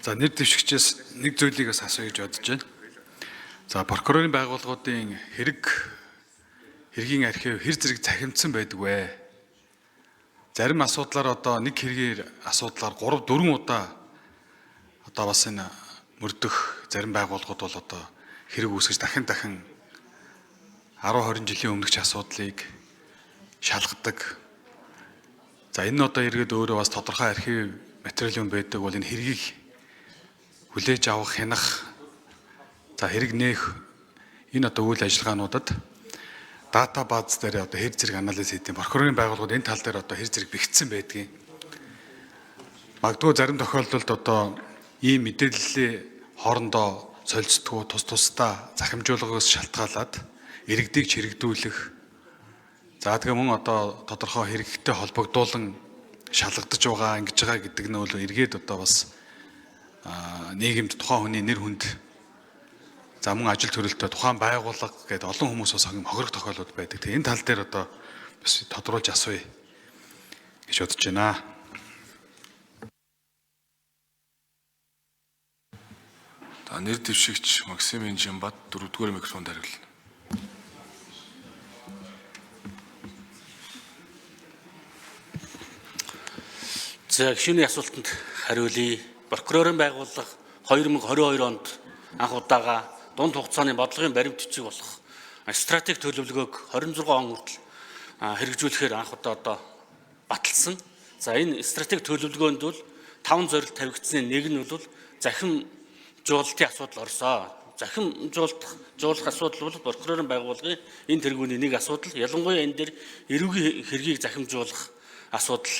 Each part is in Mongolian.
За нэр дэвшигчээс нэг зүйлийг бас асууя гэж бодож байна. За прокурорын байгууллагуудын хэргийн архив хэр зэрэг цахимдсан байдаг вэ? Зарим асуудлаар одоо нэг хэргийн асуудлаар 3-4 удаа одоо бас энэ мөрдөх зарим байгууллагууд бол одоо хэрэг үүсгэж дахин 10-20 жилийн өмнөх асуудлыг шалгадаг. За энэ одоо эргээд өөрөө бас тодорхой архив материал юм байдаг бол энэ хэргийг хүлээж авах, хянах, за хэрэг нээх энэ одоо үйл ажиллагаануудад дата баз дээр одоо хэр зэрэг анализ хийдэг, прокурорын байгууллагууд энэ тал дээр одоо хэр зэрэг бэхжсэн байдгийг. Магадгүй зарим тохиолдолд одоо ийм мэдээллийн хоорондоо солилцдгоо тусдаа захимжуулгаас шалтгаалаад иргэдийг чирэгдүүлэх. За тэгээ мөн одоо тодорхой хэрэгтэй холбогдуулан шалгадаж байгаа, ингэж байгаа гэдэг нь бол эргээд одоо бас нийгэмд тухайн хүний нэр хүнд за мөн ажил төрөлтөд тухайн байгууллага гэдэг олон хүмүүс бас хохирох тохиолдол байдаг. Тэгээ энэ тал дээр одоо бас тодруулж асууя гэж бодож байна. За нэр дэвшигч Максим Инжинбат 4-р микрофонд хариулна. За гишүүний асуултанд хариулъя. Прокурорын байгууллага 2022 онд анх удаага дунд хугацааны бодлогын баримт бичиг болох стратеги төлөвлөгөөг 26 он хүртэл хэрэгжүүлэхээр анх удаа одоо баталсан. За энэ стратеги төлөвлөгөөнд бол 5 зорилт тавигдсны нэг нь бол захимжуулалтын асуудал орсоо. Захимжуулах асуудал бол прокурорын байгууллагын энэ тэргүүний нэг асуудал. Ялангуяа энэ дээр эрүүгийн хэргийг захимжуулах асуудал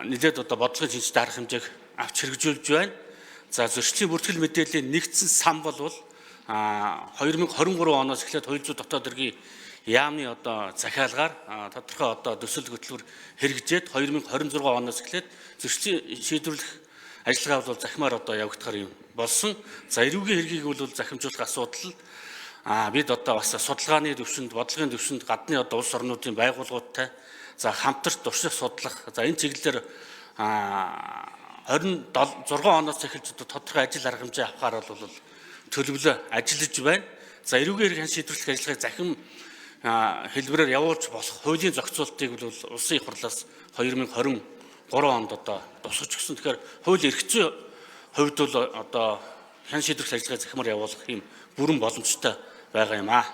нэлээд одоо бодлогын шинжилгээ арга хэмжээг авч хэрэгжүүлж байна. За зөрчлийн бүртгэл мэдээллийн нэгдсэн сан бол 2023 оноос эхлээд 200 дотоод хэргийн яамны одоо захиалгаар тодорхой одоо төсөл хөтөлбөр хэрэгжээд 2026 оноос эхлээд зөрчлийн шийдвэрлэх ажиллагаа бол захимаар одоо явагдахаар юм болсон. За эрүүгийн хэргийг бол захимжуулах асуудал бид одоо бас судалгааны төвшөнд, бодлогын төвшөнд гадны одоо улс орнуудын байгууллагуудтай за хамтарч турших судлах за энэ чиглэлээр 26 оноос эхэлж тодорхой ажил арга хэмжээ авахаар бол төлөвлөө ажиллаж байна. За эрүүгийн хэрэг шийдвэрлэх ажиллагааг захим хэлбэрээр явуулж болох хуулийн зохицуултыг бол улсын их хурлаас 2023 онд одоо тусгаж өгсөн. Тэгэхээр хууль эрх зүйн хувьд бол одоо хэн шийдвэрлэх ажиллагааг захимаар явуулах юм бүрэн боломжтой байгаа юм аа.